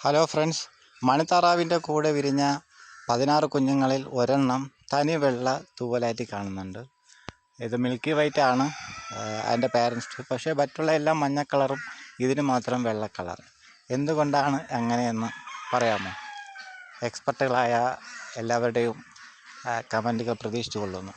Hello friends, മണിത്താറാവിൻ്റെ കൂടെ വിരിഞ്ഞ 16 കുഞ്ഞുങ്ങളിൽ ഒരെണ്ണം തനി വെള്ള തൂവലായിട്ട് കാണുന്നുണ്ട്. ഇത് മിൽക്കി വൈറ്റ് ആണ് അതിൻ്റെ പാരൻസ്. പക്ഷേ മറ്റുള്ള എല്ലാം മഞ്ഞ കളറും, ഇതിന് മാത്രം വെള്ള കളർ. എന്തുകൊണ്ടാണ് അങ്ങനെയെന്ന് പറയാമോ? എക്സ്പെർട്ടുകളായ എല്ലാവരുടെയും കമൻറ്റുകൾ പ്രതീക്ഷിച്ചു കൊള്ളുന്നു.